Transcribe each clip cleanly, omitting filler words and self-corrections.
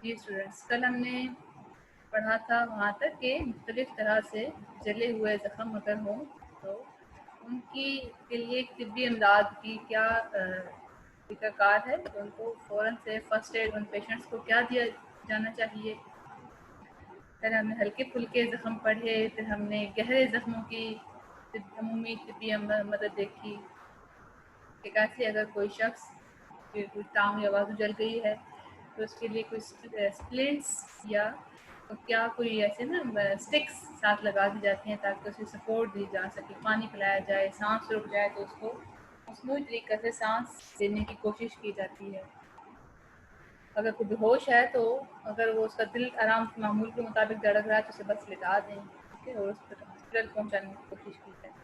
جی students, کل ہم نے پڑھا تھا وہاں تک کہ مختلف طرح سے جلے ہوئے زخم اگر ہوں تو ان کے لیے طبی امداد کی کیا طریقہ کار ہے، تو ان کو فوراً سے فرسٹ ایڈ ان پیشنٹس کو کیا دیا جانا چاہیے۔ پھر ہم نے ہلکے پھلکے زخم پڑھے، پھر ہم نے گہرے زخموں کی عمومی طبی مدد دیکھی کہ کیسے اگر کوئی شخص کی کوئی ٹانگ یا بازو جل گئی ہے تو اس کے لیے کوئی اسپلنٹس یا کیا کوئی ایسے نا اسٹکس ساتھ لگا دی جاتی ہیں تاکہ اسے سپورٹ دی جا سکے، پانی پلایا جائے، سانس رک جائے تو اس کو مصنوعی طریقے سے سانس دینے کی کوشش کی جاتی ہے۔ اگر کوئی بے ہوش ہے تو اگر وہ اس کا دل آرام سے معمول کے مطابق دھڑک رہا ہے تو اسے بس لٹا دیں، ٹھیک ہے، اور اس پر ہاسپٹل پہنچانے کی کوشش کی جائے۔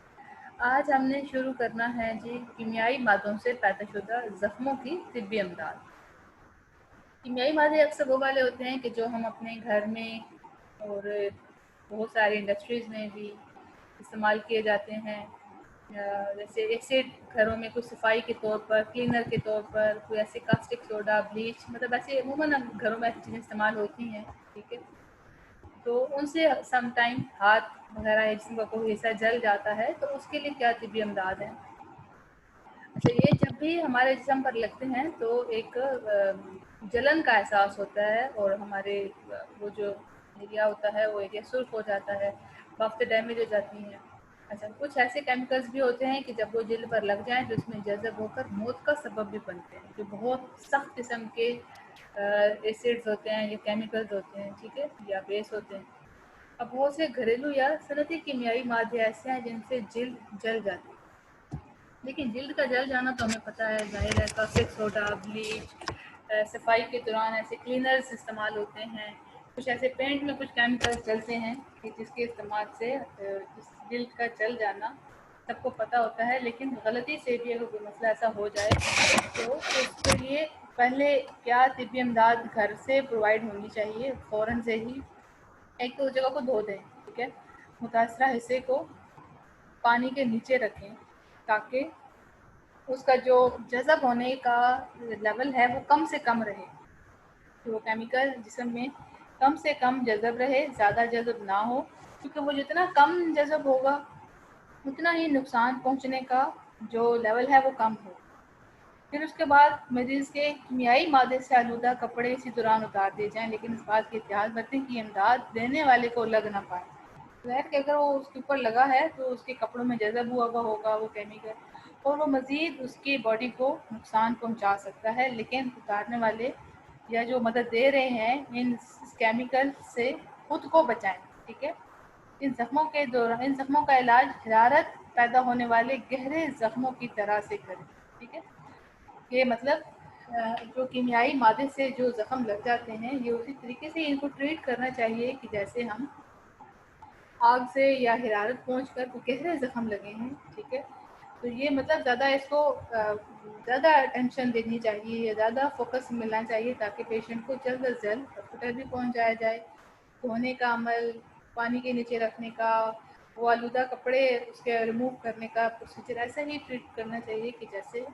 آج ہم نے شروع کرنا ہے جی کیمیائی مادوں سے پیدا شدہ زخموں کی طبی امداد۔ کیمیائی مادے اکثر وہ والے ہوتے ہیں کہ جو ہم اپنے گھر میں اور بہت ساری انڈسٹریز میں بھی استعمال کیے جاتے ہیں، جیسے ایسڈ گھروں میں کچھ صفائی کے طور پر، کلینر کے طور پر، کوئی ایسے کاسٹک سوڈا، بلیچ، مطلب ایسے عموماً گھروں میں ایسی چیزیں استعمال ہوتی ہیں، ٹھیک ہے، تو ان سے سم ٹائم ہاتھ وغیرہ یا جسم کا کوئی حصہ جل جاتا ہے تو اس کے لیے کیا طبی امداد ہے۔ اچھا، یہ جب بھی ہمارے جسم پر لگتے ہیں تو ایک جلن کا احساس ہوتا ہے اور ہمارے وہ جو ایریا ہوتا ہے وہ ایریا سرخ ہو جاتا ہے، بافتے ڈیمیج ہو جاتی ہیں۔ اچھا، کچھ ایسے کیمیکلز بھی ہوتے ہیں کہ جب وہ جلد پر لگ جائیں تو اس میں جذب ہو کر موت کا سبب بھی بنتے ہیں، جو بہت سخت قسم کے ایسڈز ہوتے ہیں یا کیمیکلز ہوتے ہیں، ٹھیک ہے، یا بیس ہوتے ہیں۔ اب بہت سے گھریلو یا صنعتی کیمیائی مادے ایسے ہیں جن سے جلد جل جاتی ہے، لیکن جلد کا جل جانا تو ہمیں پتہ ہے، ظاہر ہے، کاسٹک سوڈا، بلیچ، صفائی کے دوران ایسے کلینرز استعمال ہوتے ہیں، کچھ ایسے پینٹ میں کچھ کیمیکلز ڈلتے ہیں کہ جس کے استعمال سے اس جلد کا جل جانا سب کو پتہ ہوتا ہے، لیکن غلطی سے بھی اگر کوئی مسئلہ ایسا ہو جائے تو اس کے لیے پہلے کیا طبی امداد گھر سے پرووائڈ ہونی چاہیے فوراً سے ہی۔ ایک تو جگہ کو دھو دیں، ٹھیک ہے، متاثرہ حصے کو پانی کے نیچے رکھیں تاکہ اس کا جو جذب ہونے کا لیول ہے وہ کم سے کم رہے، کہ وہ کیمیکل جسم میں کم سے کم جذب رہے، زیادہ جذب نہ ہو، کیونکہ وہ جتنا کم جذب ہوگا اتنا ہی نقصان پہنچنے کا جو لیول ہے وہ کم ہو۔ پھر اس کے بعد مریض کے کیمیائی مادے سے آلودہ کپڑے اسی دوران اتار دیے جائیں، لیکن اس بات کی احتیاط برتیں کہ امداد دینے والے کو لگ نہ پائے۔ ظاہر کہ اگر وہ اس کے اوپر لگا ہے تو اس کے کپڑوں میں جذب ہوا ہوگا وہ کیمیکل، اور وہ مزید اس کی باڈی کو نقصان پہنچا سکتا ہے، لیکن اتارنے والے یا جو مدد دے رہے ہیں ان کیمیکل سے خود کو بچائیں، ٹھیک ہے۔ ان زخموں کا علاج حرارت پیدا ہونے والے گہرے زخموں کی طرح سے کریں، ٹھیک ہے۔ یہ مطلب جو کیمیائی مادے سے جو زخم لگ جاتے ہیں یہ اسی طریقے سے ان کو ٹریٹ کرنا چاہیے کہ جیسے ہم آگ سے یا حرارت پہنچ کر وہ گہرے زخم لگے ہیں، ٹھیک ہے۔ تو یہ مطلب زیادہ اس کو زیادہ اٹینشن دینی چاہیے یا زیادہ فوکس ملنا چاہیے تاکہ پیشنٹ کو جلد از جلد ہاسپٹل بھی پہنچایا جائے۔ دھونے کا عمل، پانی کے نیچے رکھنے کا، وہ آلودہ کپڑے اس کے ریموو کرنے کا پروسیجر ایسا ہی ٹریٹ کرنا چاہیے کہ جیسے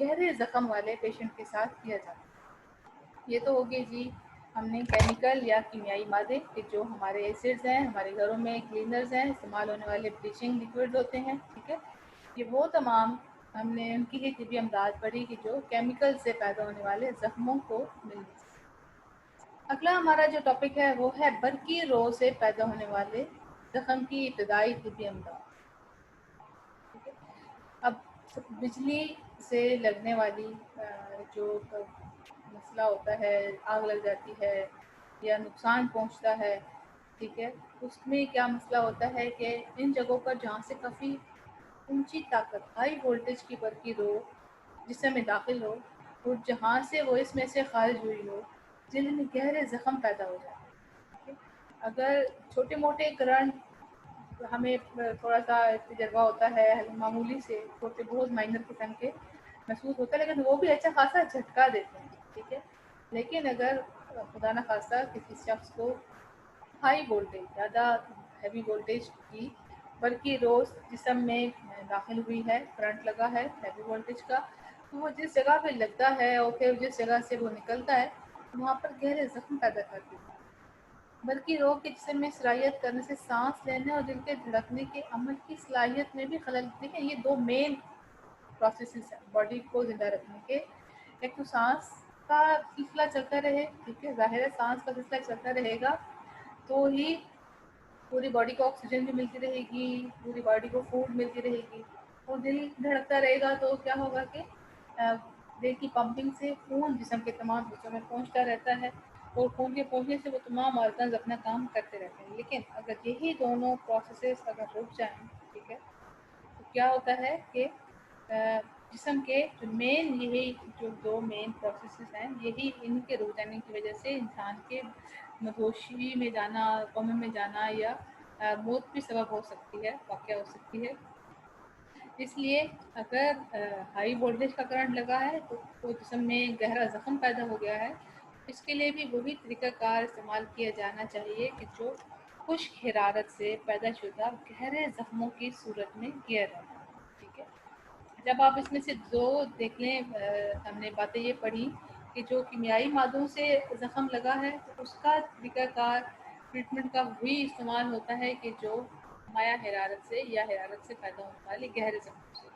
گہرے زخم والے پیشنٹ کے ساتھ کیا جاتا ہے۔ یہ تو ہوگی جی ہم نے کیمیکل یا کیمیائی مادے کہ جو ہمارے ایسڈز ہیں، ہمارے گھروں میں کلینرز ہیں، استعمال ہونے والے بلیچنگ لیکوڈ ہوتے ہیں، ٹھیک ہے، یہ وہ تمام ہم نے ان کی ہی طبی امداد پڑھی کہ جو کیمیکل سے پیدا ہونے والے زخموں کو ملنے سے۔ اگلا ہمارا جو ٹاپک ہے وہ ہے برقی رو سے پیدا ہونے والے زخم کی ابتدائی طبی امداد، ٹھیک ہے۔ اب بجلی سے لگنے والی جو مسئلہ ہوتا ہے، آگ لگ جاتی ہے یا نقصان پہنچتا ہے، ٹھیک ہے، اس میں کیا مسئلہ ہوتا ہے کہ ان جگہوں پر جہاں سے کافی اونچی طاقت، ہائی وولٹیج کی برقی رو جسم میں داخل ہو اور جہاں سے وہ اس میں سے خارج ہوئی ہو، جلد میں گہرے زخم پیدا ہو جاتے ہیں، ٹھیک ہے۔ اگر چھوٹے موٹے کرنٹ ہمیں تھوڑا سا تجربہ ہوتا ہے معمولی سے چھوٹے بہت مائنر قسم کے محسوس ہوتا ہے، لیکن وہ بھی اچھا خاصا جھٹکا دیتے ہیں، ٹھیک ہے۔ لیکن اگر خدا نہ خواستہ کسی شخص کو ہائی وولٹیج، زیادہ ہیوی وولٹیج کی برقی روز جسم میں داخل ہوئی ہے، کرنٹ لگا ہے ہیوی وولٹیج کا، تو وہ جس جگہ پہ لگتا ہے اور پھر جس جگہ سے وہ نکلتا ہے وہاں پر گہرے زخم پیدا کر دیتی ہے، بلکہ روگ کے جسم میں سرایت کرنے سے سانس لینے اور دل کے دھڑکنے کے عمل کی صلاحیت میں بھی خلل دیتی ہے۔ یہ دو مین پروسیسز ہیں باڈی کو زندہ رکھنے کے، ایک تو سانس کا سلسلہ چلتا رہے، ٹھیک ہے، ظاہر ہے سانس کا سلسلہ چلتا رہے گا تو ہی پوری باڈی کو آکسیجن بھی ملتی رہے گی، پوری باڈی کو فوڈ ملتی رہے گی، اور دل دھڑکتا رہے گا تو کیا ہوگا کہ دل کی پمپنگ سے خون جسم کے تمام حصوں میں پہنچتا رہتا ہے، اور خون کے پہنچنے سے وہ تمام آرگنز اپنا کام کرتے رہتے ہیں۔ لیکن اگر یہی دونوں پروسیسز اگر رک جائیں، ٹھیک ہے، تو کیا ہوتا ہے کہ جسم کے جو مین یہی جو دو مین پروسیسز ہیں، یہی ان کے رک جانے کی وجہ سے انسان کے مدہوشی میں جانا، کوما میں جانا یا موت بھی سبب ہو سکتی ہے، واقع ہو سکتی ہے۔ اس لیے اگر ہائی وولٹیج کا کرنٹ لگا ہے تو جسم میں گہرا زخم پیدا ہو گیا ہے، اس کے لیے بھی وہی طریقہ کار استعمال کیا جانا چاہیے کہ جو خشک حرارت سے پیدا شدہ گہرے زخموں کی صورت میں کیا جاتا ہے، ٹھیک ہے۔ جب آپ اس میں سے دو دیکھ لیں، ہم نے باتیں یہ پڑھی کہ جو کیمیائی مادوں سے زخم لگا ہے تو اس کا طریقہ کار ٹریٹمنٹ کا وہی استعمال ہوتا ہے کہ جو مایع حرارت سے یا حرارت سے پیدا ہونے والے گہرے زخموں سے۔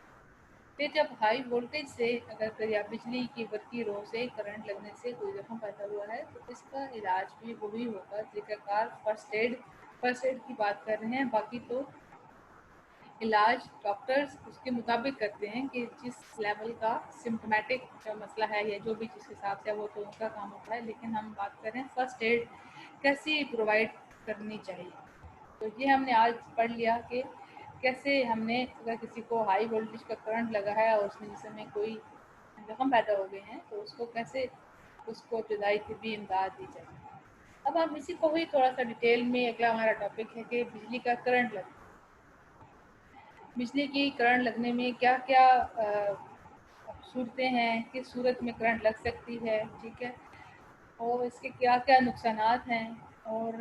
پھر جب ہائی وولٹیج سے اگر یا بجلی کی برقی رو سے کرنٹ لگنے سے کوئی زخم پیدا ہوا ہے تو اس کا علاج بھی وہی ہوگا، طریقہ کار فرسٹ ایڈ کی بات کر رہے ہیں، باقی تو علاج ڈاکٹرز اس کے مطابق کرتے ہیں کہ جس لیول کا سمپٹومیٹک مسئلہ ہے یا جو بھی جس حساب سے وہ تو ان کا کام ہوتا ہے، لیکن ہم بات کریں فرسٹ ایڈ کیسی پرووائڈ کرنی چاہیے۔ تو یہ ہم نے آج پڑھ لیا کہ کیسے ہم نے اگر کسی کو ہائی وولٹیج کا کرنٹ لگا ہے اور اس میں جسم میں کوئی زخم پیدا ہو گئے ہیں تو اس کو کیسے اس کو ابتدائی طبی امداد دی جائے۔ اب ہم اسی کو ہی تھوڑا سا ڈیٹیل میں، اگلا ہمارا ٹاپک ہے کہ بجلی کا کرنٹ لگنا۔ بجلی کی کرنٹ لگنے میں کیا کیا صورتیں ہیں، کس صورت میں کرنٹ لگ سکتی ہے، ٹھیک ہے، اور اس کے کیا کیا نقصانات ہیں، اور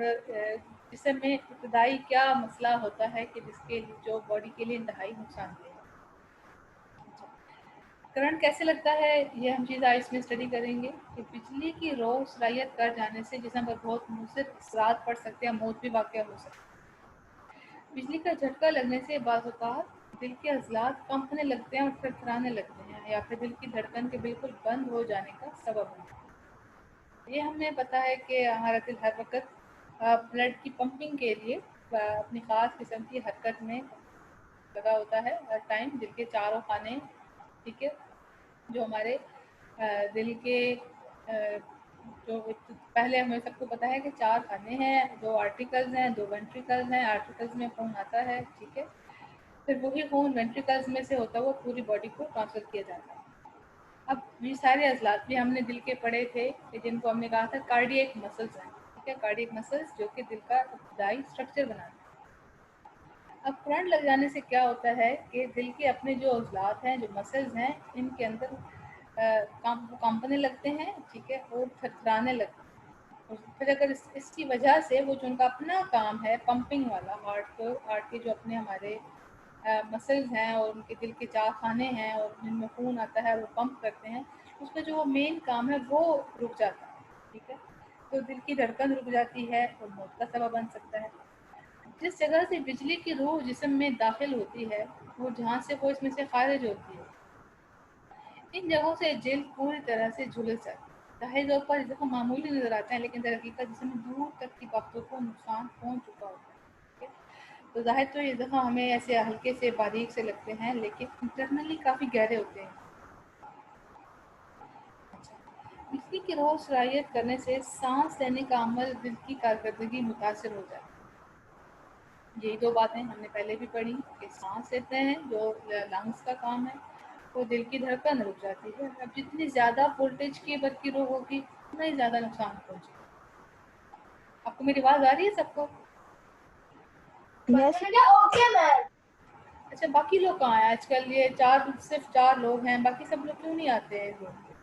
جسم میں ابتدائی کیا مسئلہ ہوتا ہے کہ جس کے جو باڈی کے لیے انتہائی نقصان دہ ہے۔ کرنٹ کیسے لگتا ہے یہ ہم چیز آج اس میں اسٹڈی کریں گے کہ بجلی کی رو صلاحیت کر جانے سے جسم پر بہت مضر اثرات پڑ سکتے ہیں، موت بھی واقع ہو سکتی ہے۔ بجلی کا جھٹکا لگنے سے بعض اوقات دل کے عضلات کانپنے لگتے ہیں اور تھرتھرانے لگتے ہیں، یا پھر دل کی دھڑکن کے بالکل بند ہو جانے کا سبب ہوتا ہے۔ یہ ہمیں پتہ ہے کہ ہمارا دل ہر وقت بلڈ کی پمپنگ کے لیے اپنی خاص قسم کی حرکت میں لگا ہوتا ہے ہر ٹائم۔ دل کے چاروں خانے، ٹھیک ہے، جو ہمارے دل کے جو پہلے ہمیں سب کو پتہ ہے کہ 4 خانے ہیں، 2 آرٹیکلز ہیں، 2 وینٹریکلز ہیں۔ آرٹیکلز میں خون آتا ہے، ٹھیک ہے، پھر وہی خون وینٹریکلز میں سے ہوتا ہوا پوری باڈی کو ٹرانسفر کیا جاتا ہے۔ اب یہ سارے عضلات بھی ہم نے دل کے پڑھے تھے کہ جن کو ہم نے کہا تھا کارڈیک مسلز ہیں، ٹھیک ہے، کارڈیک مسلز جو کہ دل کا ابتدائی اسٹرکچر بناتے ہیں۔ اب کرنٹ لگ جانے سے کیا ہوتا ہے کہ دل کے اپنے جو عضلات ہیں، جو مسلز ہیں، ان کے اندر کانپنے لگتے ہیں، ٹھیک ہے، اور تھرتھرانے لگتے ہیں۔ اور پھر اگر اس کی وجہ سے وہ جو ان کا اپنا کام ہے پمپنگ والا، ہارٹ کے جو اپنے ہمارے مسلز ہیں اور ان کے دل کے 4 خانے ہیں اور جن میں خون آتا ہے وہ پمپ کرتے ہیں، اس کا جو مین کام ہے وہ رک جاتا ہے، ٹھیک ہے، تو دل کی دھڑکن رک جاتی ہے اور موت کا سبب بن سکتا ہے۔ جس جگہ سے بجلی کی روح جسم میں داخل ہوتی ہے وہ جہاں سے وہ اس میں سے خارج ہوتی ہے، ان جگہوں سے جلد پوری طرح سے جھلس جاتی ہے۔ ظاہر طور پر زخم معمولی نظر آتے ہیں لیکن در حقیقت جسم میں دور تک کی وقتوں کو نقصان پہنچ چکا ہوتا ہے، ٹھیک ہے؟ تو ظاہر تو یہ زخم ہمیں ایسے ہلکے سے باریک سے لگتے ہیں لیکن انٹرنلی کافی گہرے ہوتے ہیں۔ بجلی کی روح صلاحیت کرنے سے سانس لینے کا عمل، دل کی کارکردگی متاثر ہو جاتی ہے۔ یہی 2 باتیں ہم نے پہلے بھی پڑھی کہ سانس لیتے ہیں جو لنگس کا کام ہے، وہ دل کی دھڑکن رک جاتی ہے۔ اب جتنی زیادہ وولٹیج کی برقی رو ہوگی اتنا ہی زیادہ نقصان پہنچے گا۔ آپ کو میری آواز آ رہی ہے سب کو؟ یس اچھا، باقی لوگ کہاں ہیں آج کل؟ یہ صرف 4 لوگ ہیں، باقی سب لوگ کیوں نہیں آتے ہیں روم پہ؟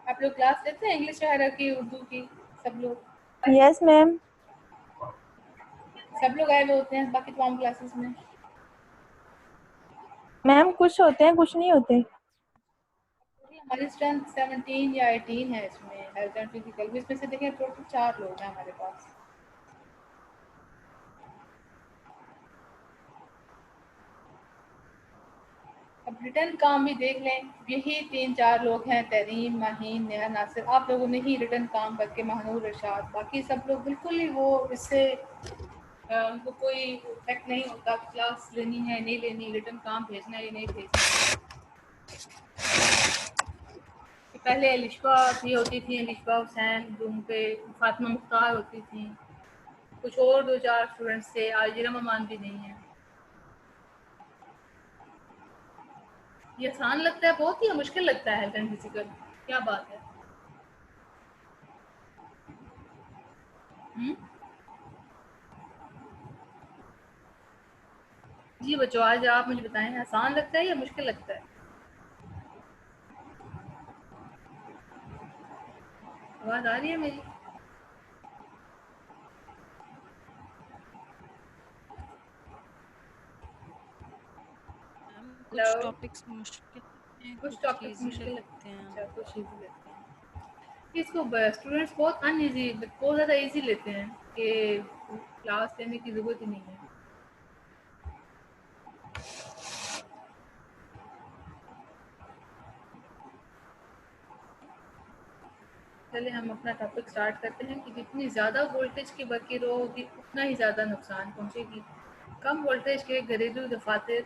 آپ لوگ کلاس لیتے ہیں انگلش وغیرہ کی، اردو کی؟ سب لوگ یس میم سب لوگ آئے ہوئے ہوتے ہیں باقی تمام کلاسز میں؟ میم کچھ ہوتے ہیں کچھ نہیں ہوتے. ہماری اسٹرینتھ 17 یا 18 ہے اس میں ہیلتھ اینڈ فزیکل. اس میں سے دیکھیں ٹوٹل 4 لوگ ہیں ہمارے پاس. اب ریٹرن کام بھی دیکھ لیں, یہی 3-4 لوگ ہیں, تریم, ماہین, نیہا, ناصر. آپ لوگوں نے ہی ریٹرن کام کر کے, مہنور, ارشاد, باقی سب لوگ بالکل ہی وہ اس سے ان کو کوئی افیکٹ نہیں ہوتا. کلاس لینی ہے نہیں لینی, ریٹرن کام بھیجنا ہے یا نہیں بھیجنا. پہلے الشفا بھی ہوتی تھی, الشفا حسین, روم پہ فاطمہ مختار ہوتی تھیں, کچھ اور 2-4 اسٹوڈنٹس تھے. عاجرہ ممان بھی نہیں ہے. یہ آسان لگتا ہے بہت یا مشکل لگتا ہے ہیلتھ اینڈ فزیکل؟ کیا بات ہے. جی بچوں, آج آپ مجھے بتائیں آسان لگتا ہے یا مشکل لگتا ہے؟ آواز آ رہی ہے میری؟ کچھ ہلو. ٹاپکس مشکل ہیں, کچھ کچھ ٹاپکس ایزی مشکل لگتے لگتے ہیں. ہیں. اچھا, کچھ ایزی لگتے ہیں. اس کو اسٹوڈینٹس بہت ان ایزی, بہت زیادہ ایزی لیتے ہیں کہ کلاس لینے کی ضرورت ہی نہیں ہے. چلے ہم اپنا ٹاپک اسٹارٹ کرتے ہیں کہ جتنی زیادہ وولٹیج کی برقی رو ہوگی اتنا ہی زیادہ نقصان پہنچے گی. کم وولٹیج کے گھریلو دفاتر,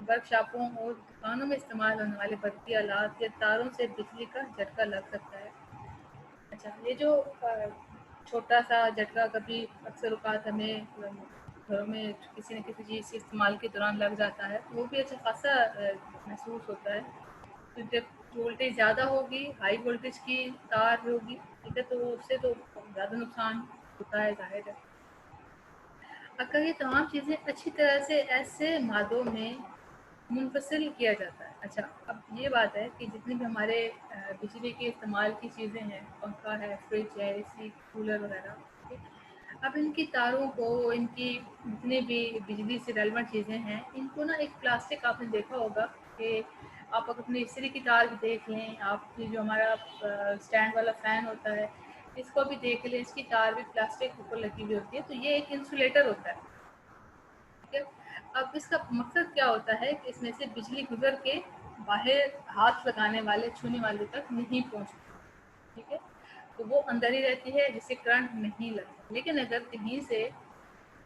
ورک شاپوں اور دکانوں میں استعمال ہونے والے برقی آلات یا تاروں سے بجلی کا جھٹکا لگ سکتا ہے. اچھا, یہ جو چھوٹا سا جھٹکا کبھی اکثر اوقات ہمیں گھروں میں کسی نہ کسی چیز کے استعمال کے دوران لگ جاتا ہے, وہ بھی اچھا خاصا محسوس ہوتا ہے. تو جب وولٹیج زیادہ ہوگی, ہائی وولٹیج کی تار ہوگی, ٹھیک ہے, تو اس سے تو زیادہ نقصان ہوتا ہے ظاہر ہے. اگر یہ تمام چیزیں اچھی طرح سے ایسے مادوں میں منفصل کیا جاتا ہے. اچھا, اب یہ بات ہے کہ جتنے بھی ہمارے بجلی کے استعمال کی چیزیں ہیں, پنکھا ہے, فریج ہے, اے سی, کولر وغیرہ, اب ان کی تاروں کو, ان کی جتنے بھی بجلی سے ریلیونٹ چیزیں ہیں, ان کو نا ایک پلاسٹک, آپ نے دیکھا ہوگا کہ آپ اپنے استری کی تار بھی دیکھ لیں, آپ کی جو ہمارا اسٹینڈ والا فین ہوتا ہے اس کو بھی دیکھ لیں, اس کی تار بھی پلاسٹک اوپر لگی ہوئی ہوتی ہے. تو یہ ایک انسولیٹر ہوتا ہے. ٹھیک ہے, اب اس کا مقصد کیا ہوتا ہے کہ اس میں سے بجلی گزر کے باہر ہاتھ لگانے والے, چھونے والے تک نہیں پہنچتی. ٹھیک ہے, تو وہ اندر ہی رہتی ہے جس سے کرنٹ نہیں لگتا. لیکن اگر کہیں سے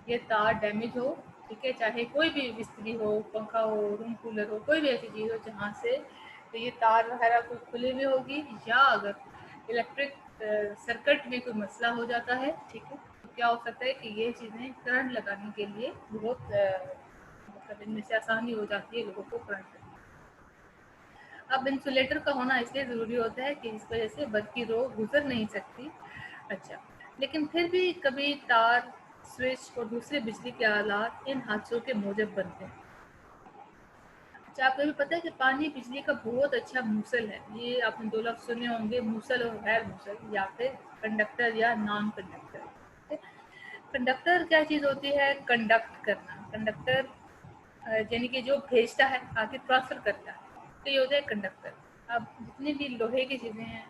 یہ تار ڈیمیج ہو, ٹھیک ہے, چاہے کوئی بھی استری ہو, پنکھا ہو, روم کولر ہو, کوئی بھی ایسی چیز ہو جہاں سے تو یہ تار وغیرہ کوئی کھلی ہوئی ہوگی, یا اگر الیکٹرک سرکٹ میں کوئی مسئلہ ہو جاتا ہے, ٹھیک ہے, تو کیا ہو سکتا ہے کہ یہ چیزیں کرنٹ لگانے کے لیے بہت مطلب ان میں سے آسانی ہو جاتی ہے لوگوں کو کرنٹ لگانے. اب انسولیٹر کا ہونا اس لیے ضروری ہوتا ہے کہ اس وجہ سے برقی رو گزر نہیں سکتی. اچھا, لیکن پھر بھی کبھی تار, سوئچ اور دوسرے بجلی کے آلات ان حادثوں کے موجب بنتے ہیں. اچھا, آپ کو بھی پتہ ہے کہ پانی بجلی کا بہت اچھا موصل ہے. یہ آپ نے 2 لفظ سنے ہوں گے, موصل اور غیر موصل, یا پھر کنڈکٹر یا نان کنڈکٹر. کنڈکٹر کیا چیز ہوتی ہے؟ کنڈکٹ کرنا. کنڈکٹر یعنی کہ جو بھیجتا ہے, آگے ٹرانسفر کرتا ہے, تو یہ ہوتا ہے کنڈکٹر. اب جتنی بھی لوہے کی چیزیں ہیں,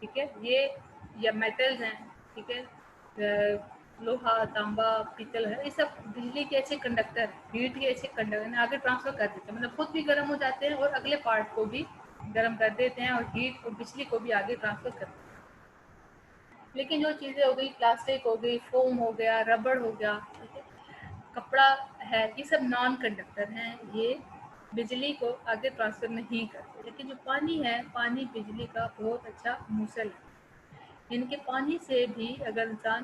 ٹھیک ہے, یہ یا میٹلز ہیں, ٹھیک ہے, لوہا, تانبا, پیتل ہے, یہ سب بجلی کے ایسے کنڈکٹر ہیں, ہیٹ کے ایسے کنڈکٹر آگے ٹرانسفر کر دیتے ہیں, مطلب خود بھی گرم ہو جاتے ہیں اور اگلے پارٹ کو بھی گرم کر دیتے ہیں, اور ہیٹ اور بجلی کو بھی آگے ٹرانسفر کرتے ہیں. لیکن جو چیزیں ہو گئی, پلاسٹک ہو گئی, فوم ہو گیا, ربڑ ہو گیا, ٹھیک ہے, کپڑا ہے, یہ سب نان کنڈکٹر ہیں, یہ بجلی کو آگے ٹرانسفر نہیں کرتے. لیکن جو پانی ہے, پانی بجلی کا بہت اچھا موصل ہے. ان کے پانی سے بھی اگر انسان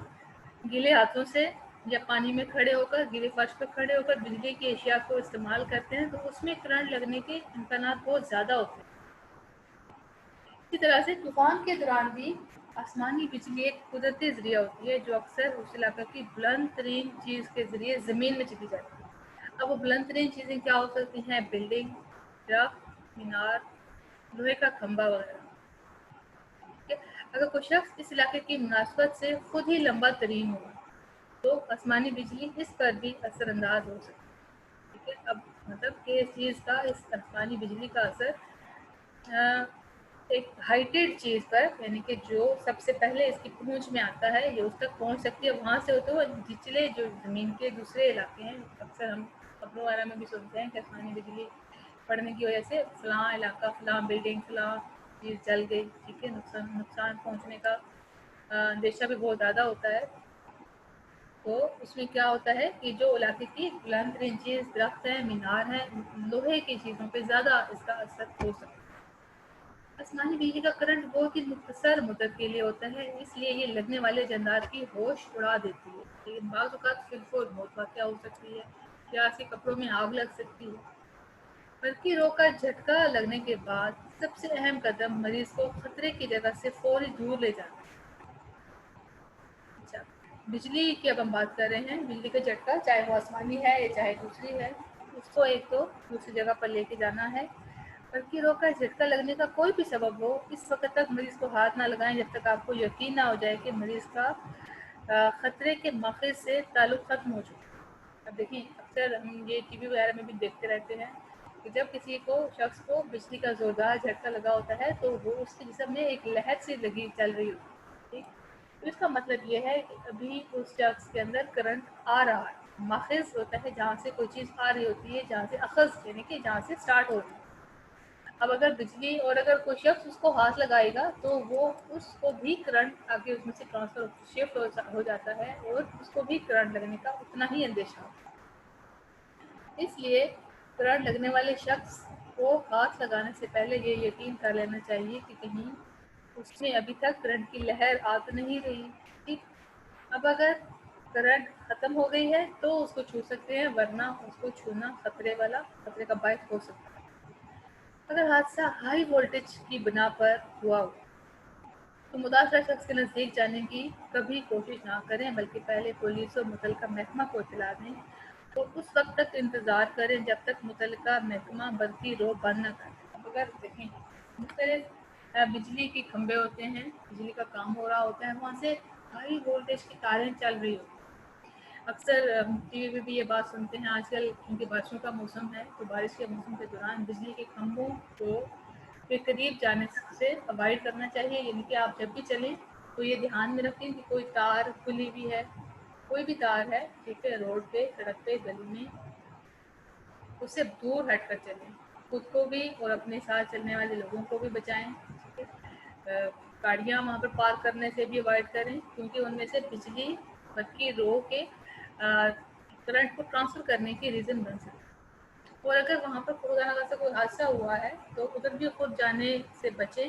گیلے ہاتھوں سے یا پانی میں کھڑے ہو کر, گیلے فرش پر کھڑے ہو کر بجلی کی اشیاء کو استعمال کرتے ہیں, تو اس میں کرنٹ لگنے کے امکانات بہت زیادہ ہوتے ہیں. اسی طرح سے طوفان کے دوران بھی آسمانی بجلی ایک قدرتی ذریعہ ہوتی ہے جو اکثر اس علاقے کی بلند ترین چیز کے ذریعے زمین میں چلی جاتی ہے. اب وہ بلند ترین چیزیں کیا ہو سکتی ہیں؟ بلڈنگ, ٹرک, مینار, لوہے کا کھمبا وغیرہ. اگر کوئی شخص اس علاقے کی مناسبت سے خود ہی لمبا ترین ہو تو آسمانی بجلی اس پر بھی اثر انداز ہو سکتی ہے. ٹھیک ہے, اب مطلب کہ اس چیز کا، اس آسمانی بجلی کا اثر ایک ہائٹیڈ چیز پر، یعنی کہ جو سب سے پہلے اس کی پہنچ میں آتا ہے، یہ اس تک پہنچ سکتی ہے، وہاں سے ہوتے ہوئے نچلے جو زمین کے دوسرے علاقے ہیں، اکثر ہم خبروں وغیرہ میں بھی سنتے ہیں کہ آسمانی بجلی پڑنے کی وجہ سے فلاں علاقہ، فلاں بلڈنگ، فلاں چیز جل گئی، ٹھیک ہے، نقصان پہنچنے کا اندیشہ بھی بہت زیادہ ہوتا ہے. تو اس میں کیا ہوتا ہے کہ جو علاقے کی بلند ترین چیز درخت ہیں، مینار ہیں، لوہے کی چیزوں پہ زیادہ اس کا اثر ہو سکتا ہے. آسمانی بجلی کا کرنٹ بہت ہی مختصر مدت کے لیے ہوتا ہے، اس لیے یہ لگنے والے جاندار کی ہوش اڑا دیتی ہے، لیکن بعض اوقات بالکل موت واقع ہو سکتی ہے یا ایسے کپڑوں میں آگ لگ سکتی ہے. برقی رو کا جھٹکا لگنے کے بعد سب سے اہم قدم مریض کو خطرے کی جگہ سے فوری دور لے جانا ہے. اچھا، بجلی کی اب ہم بات کر رہے ہیں. بجلی کا جھٹکا چاہے وہ آسمانی ہے یا چاہے دوسری ہے، اس کو ایک تو دوسری جگہ پر لے کے جانا ہے. برقی رو کا جھٹکا لگنے کا کوئی بھی سبب ہو، اس وقت تک مریض کو ہاتھ نہ لگائیں جب تک آپ کو یقین نہ ہو جائے کہ مریض کا خطرے کے ماخذ سے تعلق ختم ہو چکا ہے. اب دیکھیں، اکثر ہم یہ ٹی وی وغیرہ میں بھی دیکھتے رہتے ہیں کہ جب کسی شخص کو بجلی کا زوردار جھٹکا لگا ہوتا ہے تو وہ اس کے جسم میں ایک لہر سی لگی چل رہی ہوتی ہے. تو اس کا مطلب یہ ہے کہ ابھی اس شخص کے اندر کرنٹ آ رہا ہے. ماخذ ہوتا ہے جہاں سے کوئی چیز آ رہی ہوتی ہے، جہاں سے اخذ یعنی کہ جہاں سے سٹارٹ ہو رہی ہے. اب اگر بجلی اور اگر کوئی شخص اس کو ہاتھ لگائے گا تو وہ اس کو بھی کرنٹ آگے اس میں سے ٹرانسفر شفٹ ہو جاتا ہے اور اس کو بھی کرنٹ لگنے کا اتنا ہی اندیشہ ہوتا ہے. اس لیے کرنٹ لگنے والے شخص کو ہاتھ لگانے سے پہلے یہ یقین کر لینا چاہیے کہ کہیں اس میں ابھی تک کرنٹ کی لہر آ تو نہیں رہی. ٹھیک، اب اگر کرنٹ ختم ہو گئی ہے تو اس کو چھو سکتے ہیں، ورنہ اس کو چھونا خطرے کا باعث ہو سکتا ہے. اگر حادثہ ہائی وولٹیج کی بنا پر ہوا ہو تو متاثرہ شخص کے نزدیک جانے کی کبھی کوشش نہ کریں، بلکہ پہلے پولیس اور متعلقہ محکمہ کو اطلاع دیں اور اس وقت تک انتظار کریں جب تک متعلقہ محکمہ برقی رو بند نہ کرے. اب اگر دیکھیں، مختلف بجلی کے کھمبے ہوتے ہیں، بجلی کا کام ہو رہا ہوتا ہے، وہاں سے ہائی وولٹیج کی تاریں چل رہی ہوتی ہیں. اکثر ٹی وی میں بھی یہ بات سنتے ہیں آج کل، کیونکہ بارشوں کا موسم ہے تو بارش کے موسم کے دوران بجلی کے کھمبوں کو کے قریب جانے سے اوائڈ کرنا چاہیے. یعنی کہ آپ جب بھی چلیں تو یہ دھیان میں رکھیں کہ کوئی تار کھلی ہوئی ہے، کوئی بھی تار ہے، ٹھیک ہے، روڈ پہ، سڑک پہ، گلی میں، اس سے دور ہٹ کر چلیں. خود کو بھی اور اپنے ساتھ چلنے والے لوگوں کو بھی بچائیں. گاڑیاں وہاں پر پارک کرنے سے بھی اوائڈ کریں، کیونکہ ان میں سے بجلی برقی رو کے کرنٹ کو ٹرانسفر کرنے کی ریزن بن سکتی ہے. اور اگر وہاں پر خدا نخواستہ کوئی حادثہ ہوا ہے تو ادھر بھی خود جانے سے بچیں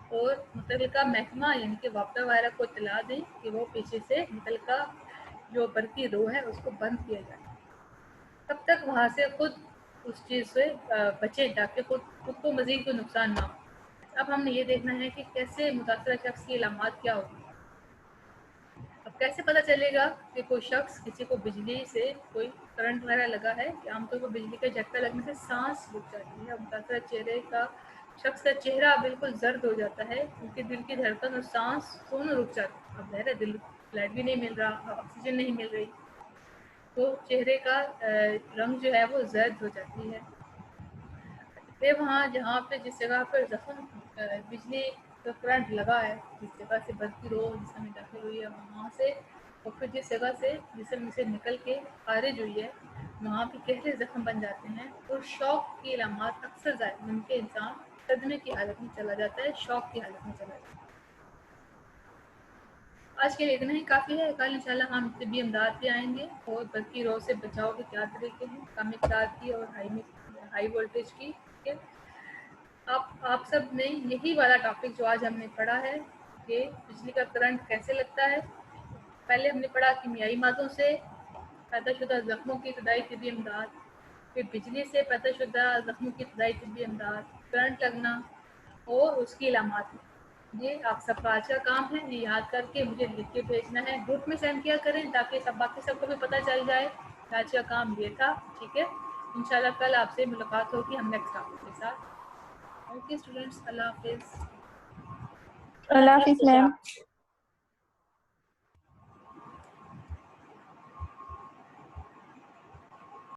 اور متعلقہ محکمہ یعنی کہ وابطہ وغیرہ کو اطلاع دیں کہ وہ پیچھے سے متعلقہ جو برقی رو ہے اس کو بند کیا جائے. تب تک وہاں سے خود اس چیز سے بچیں تاکہ خود کو مزید کوئی نقصان نہ ہو. اب ہم نے یہ دیکھنا ہے کہ کیسے متاثرہ شخص کی علامات کیا ہوتی ہیں. اب کیسے پتہ چلے گا کہ کوئی شخص کسی کو بجلی سے کوئی کرنٹ وغیرہ لگا ہے؟ کہ عام طور پر بجلی کا جھٹکا لگنے سے سانس رک جاتی ہے، متاثرہ شخص کا چہرہ بالکل زرد ہو جاتا ہے کیونکہ دل کی دھڑکن اور سانس دونوں رک جاتی ہے. اب ظاہر ہے دل بلڈ بھی نہیں مل رہا، آکسیجن نہیں مل رہی، تو چہرے کا رنگ جو ہے وہ زرد ہو جاتی ہے. پھر وہاں جہاں پہ جس جگہ پر زخم بجلی کا کرنٹ لگا ہے، جس جگہ سے برقی رو جسم میں داخل ہوئی ہے، وہاں سے اور پھر جس جگہ سے جسم سے نکل کے خارج ہوئی ہے وہاں بھی گہرے زخم بن جاتے ہیں. اور شوق کی علامات اکثر ظاہر ان کے انسان صدمے کی حالت میں چلا جاتا ہے، شوق کی حالت میں چلا جاتا ہے. آج کے لیے اتنا ہی کافی ہے. کل انشاءاللہ ہم طبی امداد پہ آئیں گے اور برقی رو سے بچاؤ کے کیا طریقے ہیں، کم مقدار کی اور ہائی وولٹیج کی. ٹھیک ہے، آپ سب نے یہی والا ٹاپک جو آج ہم نے پڑھا ہے کہ بجلی کا کرنٹ کیسے لگتا ہے. پہلے ہم نے پڑھا کیمیائی مادوں سے پیدا شدہ زخموں کی ابتدائی طبی امداد، پھر بجلی سے پیدا شدہ زخموں کی ابتدائی طبی امداد، کرنٹ لگنا اور اس کی علامات. یہ آپ سب کا آج کا کام ہے، یہ یاد کر کے مجھے لکھ کے بھیجنا ہے، گروپ میں سینڈ کیا کریں تاکہ باقی سب کو بھی پتہ چل جائے کہ آج کا کام یہ تھا. ٹھیک ہے، انشاءاللہ کل آپ سے ملاقات ہوگی ہم نیکسٹ ٹاپک کے ساتھ. اوکے اسٹوڈینٹس، اللہ حافظ. اللہ حافظ میم.